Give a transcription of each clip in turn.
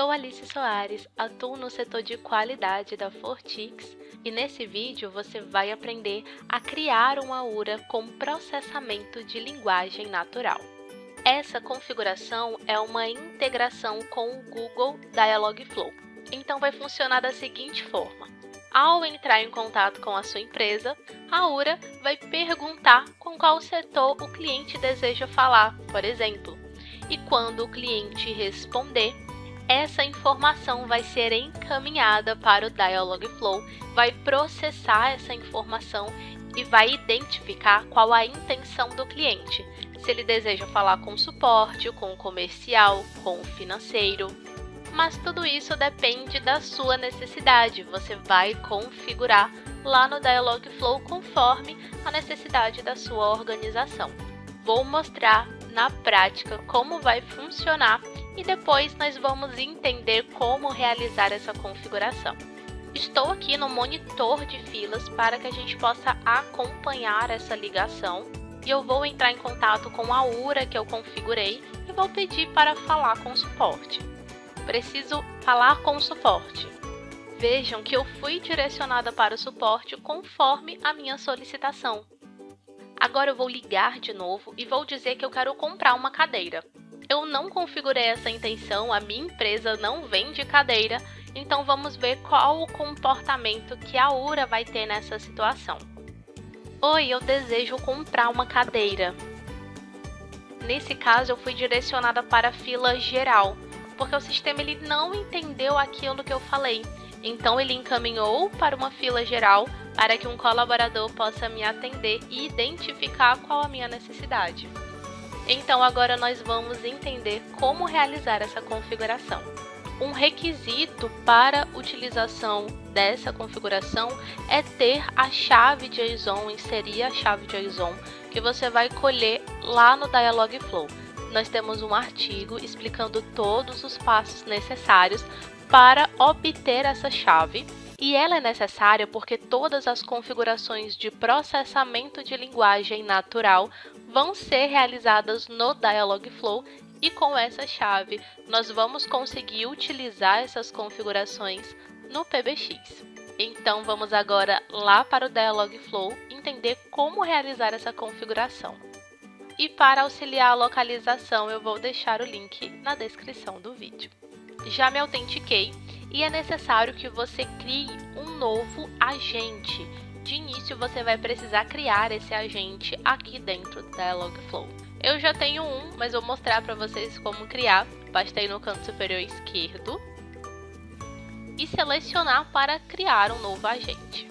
Sou Alice Soares, atuo no setor de qualidade da Fortix e nesse vídeo você vai aprender a criar uma URA com processamento de linguagem natural. Essa configuração é uma integração com o Google Dialogflow. Então vai funcionar da seguinte forma. Ao entrar em contato com a sua empresa, a URA vai perguntar com qual setor o cliente deseja falar, por exemplo. E quando o cliente responder, essa informação vai ser encaminhada para o Dialogflow, vai processar essa informação e vai identificar qual a intenção do cliente. Se ele deseja falar com o suporte, com o comercial, com o financeiro. Mas tudo isso depende da sua necessidade. Você vai configurar lá no Dialogflow conforme a necessidade da sua organização. Vou mostrar na prática como vai funcionar e depois nós vamos entender como realizar essa configuração. Estou aqui no monitor de filas para que a gente possa acompanhar essa ligação e eu vou entrar em contato com a URA que eu configurei e vou pedir para falar com o suporte. Preciso falar com o suporte. Vejam que eu fui direcionada para o suporte conforme a minha solicitação. Agora eu vou ligar de novo e vou dizer que eu quero comprar uma cadeira. Eu não configurei essa intenção, a minha empresa não vende cadeira, então vamos ver qual o comportamento que a URA vai ter nessa situação. Oi, eu desejo comprar uma cadeira. Nesse caso eu fui direcionada para a fila geral, porque o sistema ele não entendeu aquilo que eu falei. Então ele encaminhou para uma fila geral para que um colaborador possa me atender e identificar qual a minha necessidade. Então agora nós vamos entender como realizar essa configuração. Um requisito para utilização dessa configuração é ter a chave JSON, inserir a chave JSON que você vai colher lá no Dialogflow. Nós temos um artigo explicando todos os passos necessários para obter essa chave e ela é necessária porque todas as configurações de processamento de linguagem natural vão ser realizadas no Dialogflow e com essa chave nós vamos conseguir utilizar essas configurações no PBX. Então vamos agora lá para o Dialogflow entender como realizar essa configuração. E para auxiliar a localização eu vou deixar o link na descrição do vídeo. Já me autentiquei e é necessário que você crie um novo agente. De início você vai precisar criar esse agente aqui dentro do Dialogflow. Eu já tenho um, mas vou mostrar para vocês como criar. Basta ir no canto superior esquerdo e selecionar para criar um novo agente.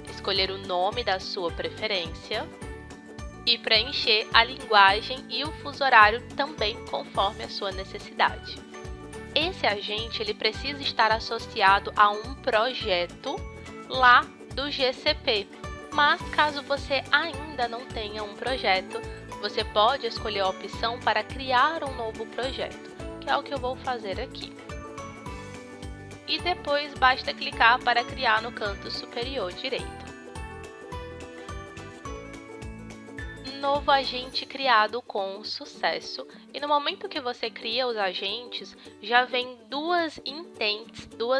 Escolher o nome da sua preferência e preencher a linguagem e o fuso horário também conforme a sua necessidade. Esse agente ele precisa estar associado a um projeto lá do GCP, mas caso você ainda não tenha um projeto, você pode escolher a opção para criar um novo projeto, que é o que eu vou fazer aqui. E depois basta clicar para criar no canto superior direito. Novo agente criado com sucesso e no momento que você cria os agentes já vem duas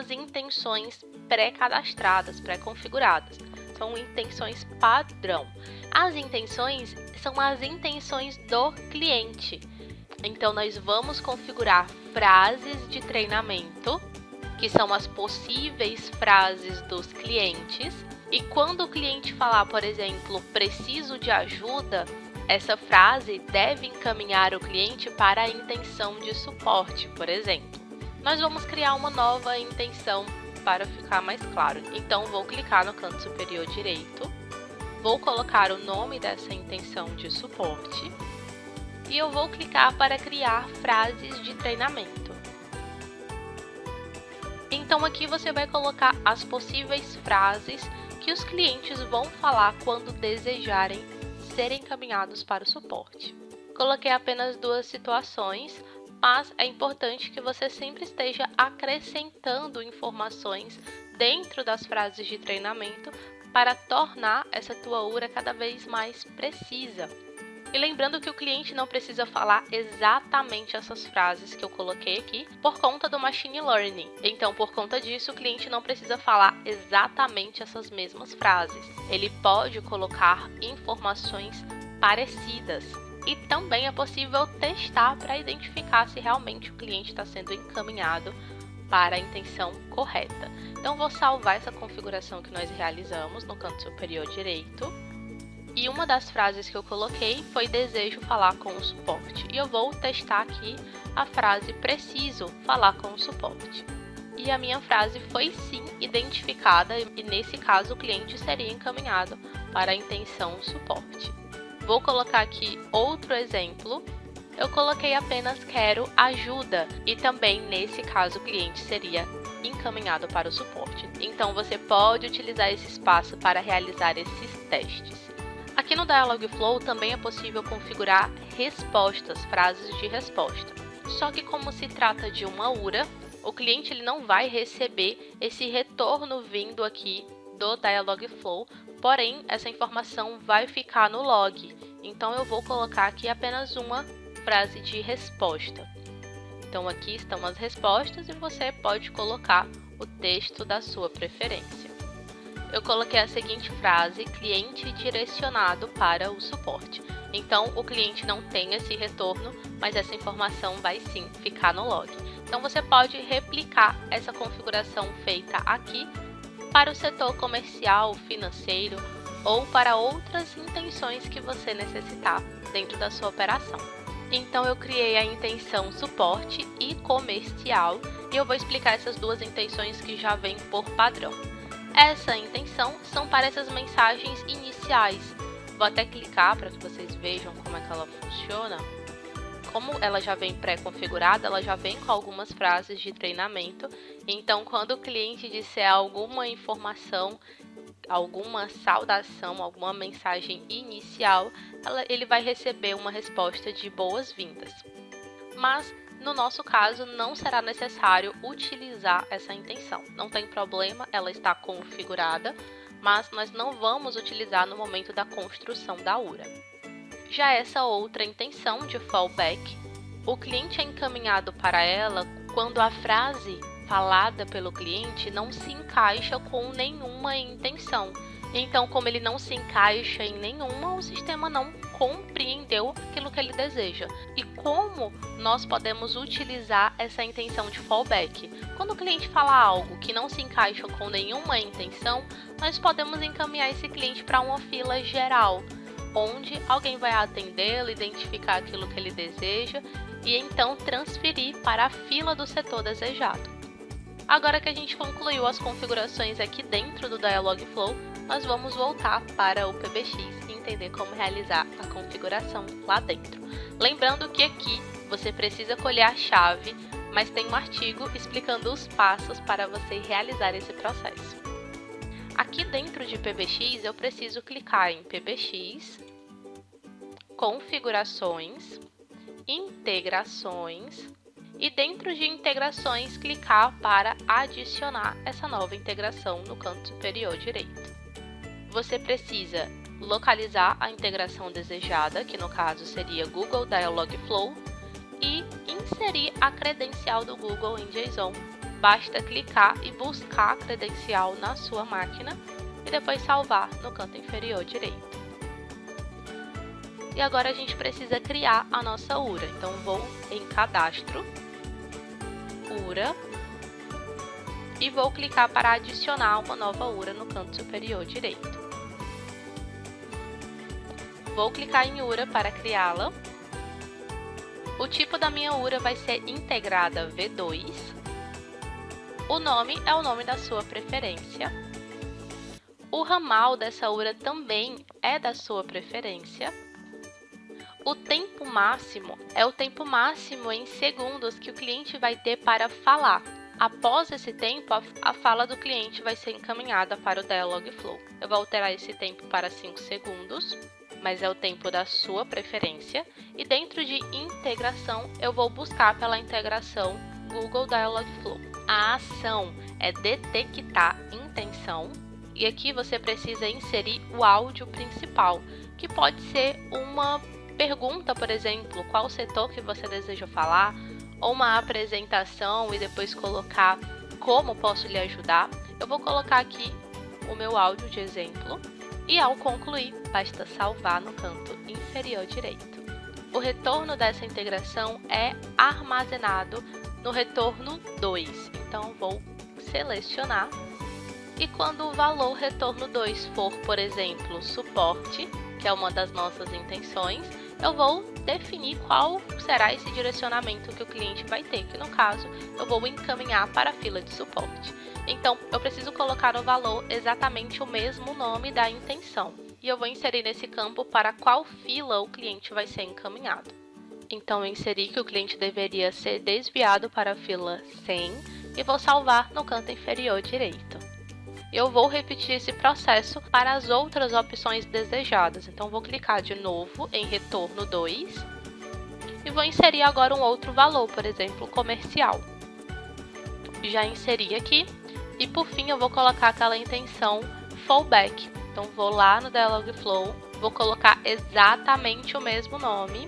intenções pré-cadastradas, pré-configuradas. São intenções padrão. As intenções são as intenções do cliente. Então nós vamos configurar frases de treinamento, que são as possíveis frases dos clientes. E quando o cliente falar, por exemplo, preciso de ajuda, essa frase deve encaminhar o cliente para a intenção de suporte, por exemplo. Nós vamos criar uma nova intenção para ficar mais claro. Então, vou clicar no canto superior direito, vou colocar o nome dessa intenção de suporte e eu vou clicar para criar frases de treinamento. Então, aqui você vai colocar as possíveis frases que os clientes vão falar quando desejarem serem encaminhados para o suporte. Coloquei apenas duas situações, mas é importante que você sempre esteja acrescentando informações dentro das frases de treinamento para tornar essa tua URA cada vez mais precisa. E lembrando que o cliente não precisa falar exatamente essas frases que eu coloquei aqui por conta do Machine Learning. Então, por conta disso, o cliente não precisa falar exatamente essas mesmas frases. Ele pode colocar informações parecidas. E também é possível testar para identificar se realmente o cliente está sendo encaminhado para a intenção correta. Então, vou salvar essa configuração que nós realizamos no canto superior direito. E uma das frases que eu coloquei foi desejo falar com o suporte. E eu vou testar aqui a frase preciso falar com o suporte. E a minha frase foi sim identificada e nesse caso o cliente seria encaminhado para a intenção suporte. Vou colocar aqui outro exemplo. Eu coloquei apenas quero ajuda e também nesse caso o cliente seria encaminhado para o suporte. Então você pode utilizar esse espaço para realizar esses testes. Aqui no Dialogflow também é possível configurar respostas, frases de resposta. Só que como se trata de uma URA, o cliente ele não vai receber esse retorno vindo aqui do Dialogflow, porém essa informação vai ficar no log. Então eu vou colocar aqui apenas uma frase de resposta. Então aqui estão as respostas e você pode colocar o texto da sua preferência. Eu coloquei a seguinte frase, cliente direcionado para o suporte. Então, o cliente não tem esse retorno, mas essa informação vai sim ficar no log. Então, você pode replicar essa configuração feita aqui para o setor comercial, financeiro ou para outras intenções que você necessitar dentro da sua operação. Então, eu criei a intenção suporte e comercial e eu vou explicar essas duas intenções que já vêm por padrão. Essa intenção são para essas mensagens iniciais. Vou até clicar para que vocês vejam como é que ela funciona. Como ela já vem pré-configurada, ela já vem com algumas frases de treinamento. Então, quando o cliente disser alguma informação, alguma saudação, alguma mensagem inicial, ele vai receber uma resposta de boas-vindas. Mas no nosso caso, não será necessário utilizar essa intenção. Não tem problema, ela está configurada, mas nós não vamos utilizar no momento da construção da URA. Já essa outra intenção de fallback, o cliente é encaminhado para ela quando a frase falada pelo cliente não se encaixa com nenhuma intenção. Então, como ele não se encaixa em nenhuma, o sistema não compreendeu aquilo que ele deseja. E como nós podemos utilizar essa intenção de fallback? Quando o cliente fala algo que não se encaixa com nenhuma intenção, nós podemos encaminhar esse cliente para uma fila geral, onde alguém vai atendê-lo, identificar aquilo que ele deseja e então transferir para a fila do setor desejado. Agora que a gente concluiu as configurações aqui dentro do Dialogflow, nós vamos voltar para o PBX e entender como realizar a configuração lá dentro. Lembrando que aqui você precisa colher a chave, mas tem um artigo explicando os passos para você realizar esse processo. Aqui dentro de PBX eu preciso clicar em PBX, Configurações, Integrações e dentro de integrações clicar para adicionar essa nova integração no canto superior direito. Você precisa localizar a integração desejada, que no caso seria Google Dialogflow, e inserir a credencial do Google em JSON. Basta clicar e buscar a credencial na sua máquina e depois salvar no canto inferior direito. E agora a gente precisa criar a nossa URA. Então vou em Cadastro, URA, e vou clicar para adicionar uma nova URA no canto superior direito. Vou clicar em URA para criá-la. O tipo da minha URA vai ser integrada V2. O nome é o nome da sua preferência. O ramal dessa URA também é da sua preferência. O tempo máximo é o tempo máximo em segundos que o cliente vai ter para falar. Após esse tempo, a fala do cliente vai ser encaminhada para o Dialogflow. Eu vou alterar esse tempo para 5 segundos. Mas é o tempo da sua preferência. E dentro de integração, eu vou buscar pela integração Google Dialogflow. A ação é detectar intenção. E aqui você precisa inserir o áudio principal, que pode ser uma pergunta, por exemplo, qual setor que você deseja falar, ou uma apresentação e depois colocar como posso lhe ajudar, eu vou colocar aqui o meu áudio de exemplo e ao concluir, basta salvar no canto inferior direito. O retorno dessa integração é armazenado no retorno 2, então vou selecionar e quando o valor retorno 2 for, por exemplo, suporte, que é uma das nossas intenções, eu vou definir qual será esse direcionamento que o cliente vai ter, que no caso eu vou encaminhar para a fila de suporte. Então, eu preciso colocar no valor exatamente o mesmo nome da intenção. E eu vou inserir nesse campo para qual fila o cliente vai ser encaminhado. Então, eu inseri que o cliente deveria ser desviado para a fila 100 e vou salvar no canto inferior direito. Eu vou repetir esse processo para as outras opções desejadas. Então, vou clicar de novo em retorno 2 e vou inserir agora um outro valor, por exemplo, comercial. Já inseri aqui e, por fim, eu vou colocar aquela intenção fallback. Então, vou lá no Dialogflow, vou colocar exatamente o mesmo nome,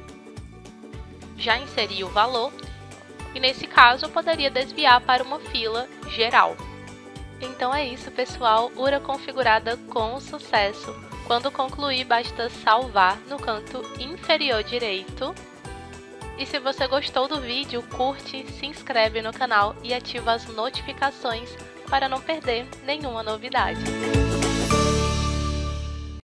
já inseri o valor e, nesse caso, eu poderia desviar para uma fila geral. Então é isso, pessoal, URA configurada com sucesso. Quando concluir, basta salvar no canto inferior direito. E se você gostou do vídeo, curte, se inscreve no canal e ativa as notificações para não perder nenhuma novidade.